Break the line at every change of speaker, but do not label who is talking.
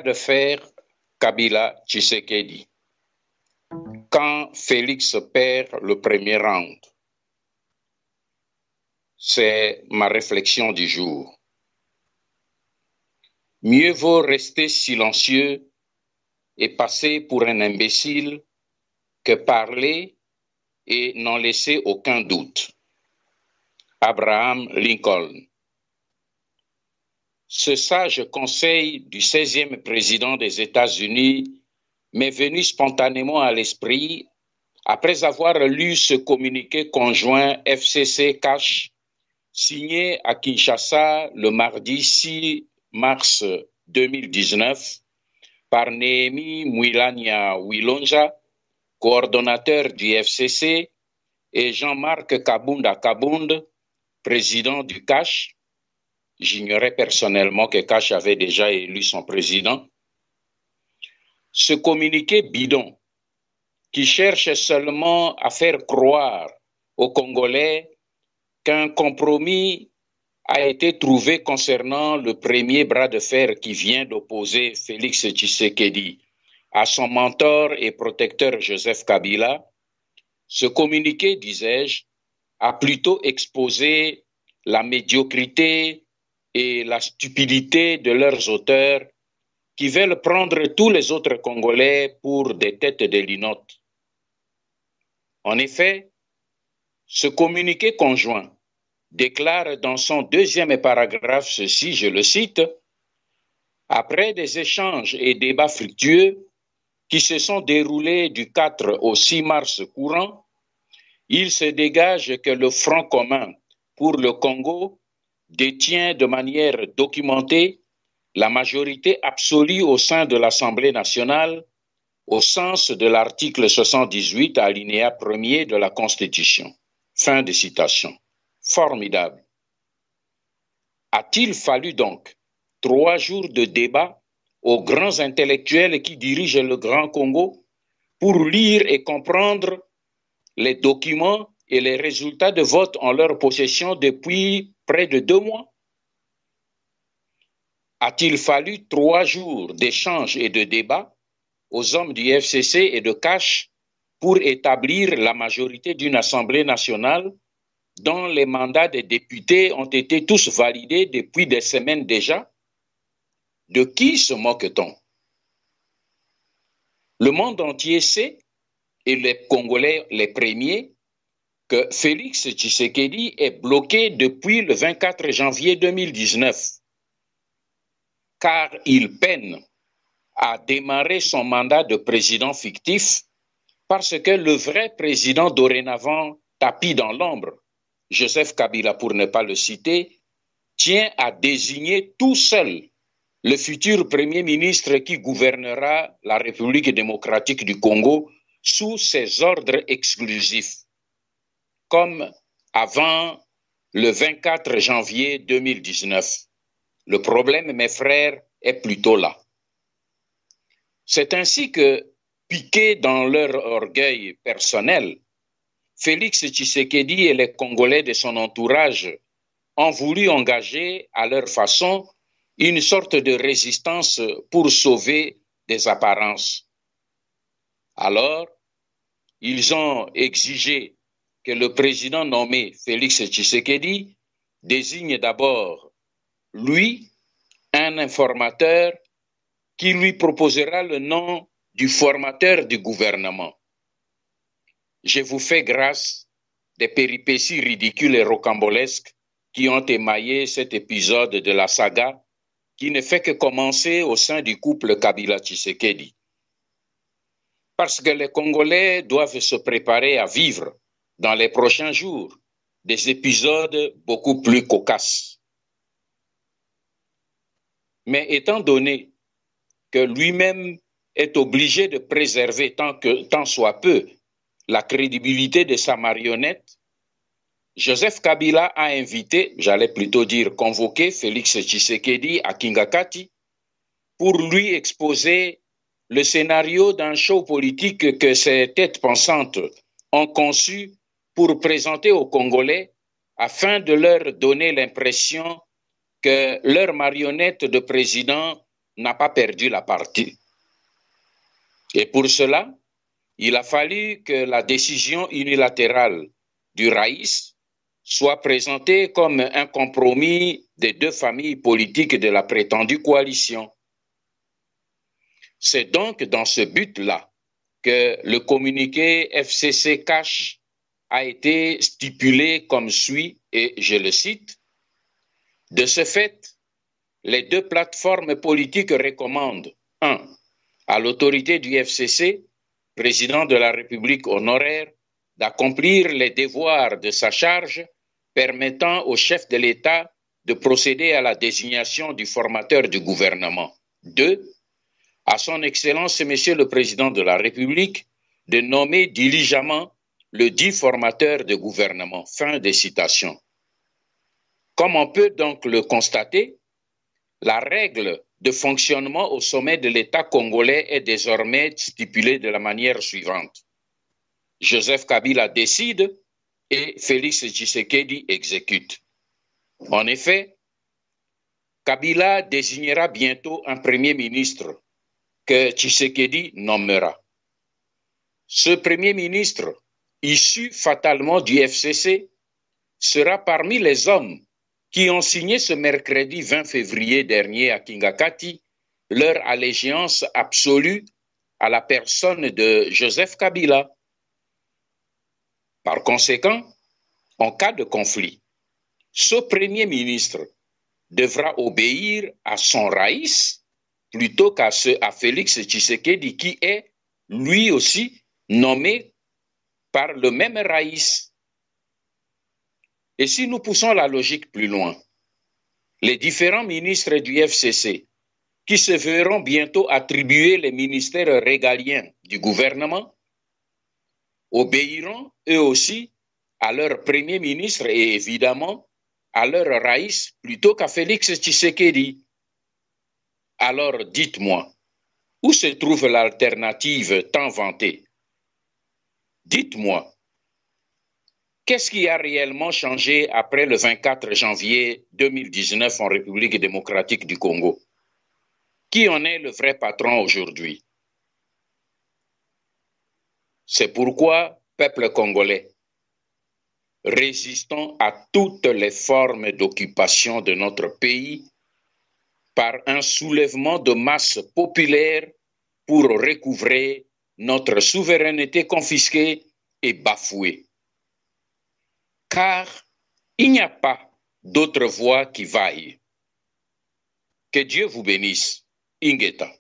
de fer Kabila-Tshisekedi. Quand Félix perd le premier round, c'est ma réflexion du jour. Mieux vaut rester silencieux et passer pour un imbécile que parler et n'en laisser aucun doute. Abraham Lincoln. Ce sage conseil du 16e président des États-Unis m'est venu spontanément à l'esprit après avoir lu ce communiqué conjoint FCC-Cash signé à Kinshasa le mardi 6 mars 2019 par Néhémie Mwilania Wilonja, coordonnateur du FCC, et Jean-Marc Kabunda Kabund, président du Cash. J'ignorais personnellement que Cash avait déjà élu son président. Ce communiqué bidon, qui cherche seulement à faire croire aux Congolais qu'un compromis a été trouvé concernant le premier bras de fer qui vient d'opposer Félix Tshisekedi à son mentor et protecteur Joseph Kabila, ce communiqué, disais-je, a plutôt exposé la médiocrité et la stupidité de leurs auteurs qui veulent prendre tous les autres Congolais pour des têtes de linotte. En effet, ce communiqué conjoint déclare dans son deuxième paragraphe ceci, je le cite, « Après des échanges et débats fructueux qui se sont déroulés du 4 au 6 mars courant, il se dégage que le Front commun pour le Congo détient de manière documentée la majorité absolue au sein de l'Assemblée nationale au sens de l'article 78 alinéa 1er de la Constitution. » Fin de citation. Formidable. A-t-il fallu donc 3 jours de débat aux grands intellectuels qui dirigent le Grand Congo pour lire et comprendre les documents et les résultats de vote en leur possession depuis près de 2 mois? A-t-il fallu 3 jours d'échanges et de débats aux hommes du FCC et de Cash pour établir la majorité d'une Assemblée nationale dont les mandats des députés ont été tous validés depuis des semaines déjà? De qui se moque-t-on? Le monde entier sait, et les Congolais les premiers, que Félix Tshisekedi est bloqué depuis le 24 janvier 2019, car il peine à démarrer son mandat de président fictif parce que le vrai président dorénavant tapi dans l'ombre, Joseph Kabila pour ne pas le citer, tient à désigner tout seul le futur Premier ministre qui gouvernera la République démocratique du Congo sous ses ordres exclusifs, comme avant le 24 janvier 2019. Le problème, mes frères, est plutôt là. C'est ainsi que, piqués dans leur orgueil personnel, Félix Tshisekedi et les Congolais de son entourage ont voulu engager à leur façon une sorte de résistance pour sauver des apparences. Alors, ils ont exigé que le président nommé Félix Tshisekedi désigne d'abord, lui, un informateur qui lui proposera le nom du formateur du gouvernement. Je vous fais grâce des péripéties ridicules et rocambolesques qui ont émaillé cet épisode de la saga qui ne fait que commencer au sein du couple Kabila-Tshisekedi. Parce que les Congolais doivent se préparer à vivre dans les prochains jours des épisodes beaucoup plus cocasses. Mais étant donné que lui-même est obligé de préserver tant soit peu la crédibilité de sa marionnette, Joseph Kabila a invité, j'allais plutôt dire convoqué, Félix Tshisekedi à Kingakati pour lui exposer le scénario d'un show politique que ces têtes pensantes ont conçu pour présenter aux Congolais afin de leur donner l'impression que leur marionnette de président n'a pas perdu la partie. Et pour cela, il a fallu que la décision unilatérale du Raïs soit présentée comme un compromis des deux familles politiques de la prétendue coalition. C'est donc dans ce but-là que le communiqué FCC Cash a été stipulé comme suit, et je le cite, « De ce fait, les deux plateformes politiques recommandent 1. À l'autorité du FCC, président de la République honoraire, d'accomplir les devoirs de sa charge permettant au chef de l'État de procéder à la désignation du formateur du gouvernement. 2. À son Excellence, Monsieur le Président de la République, de nommer diligemment le dit formateur de gouvernement. » Fin des citations. Comme on peut donc le constater, la règle de fonctionnement au sommet de l'État congolais est désormais stipulée de la manière suivante. Joseph Kabila décide et Félix Tshisekedi exécute. En effet, Kabila désignera bientôt un premier ministre que Tshisekedi nommera. Ce premier ministre, issu fatalement du FCC, sera parmi les hommes qui ont signé ce mercredi 20 février dernier à Kingakati leur allégeance absolue à la personne de Joseph Kabila. Par conséquent, en cas de conflit, ce premier ministre devra obéir à son raïs plutôt qu'à Félix Tshisekedi qui est lui aussi nommé par le même raïs. Et si nous poussons la logique plus loin, les différents ministres du FCC qui se verront bientôt attribuer les ministères régaliens du gouvernement obéiront eux aussi à leur premier ministre et évidemment à leur raïs plutôt qu'à Félix Tshisekedi. Alors dites-moi, où se trouve l'alternative tant vantée? Dites-moi, qu'est-ce qui a réellement changé après le 24 janvier 2019 en République démocratique du Congo? Qui en est le vrai patron aujourd'hui? C'est pourquoi, peuple congolais, résistons à toutes les formes d'occupation de notre pays par un soulèvement de masse populaire pour recouvrer notre souveraineté confisquée et bafouée. Car il n'y a pas d'autre voie qui vaille. Que Dieu vous bénisse. Ingeta.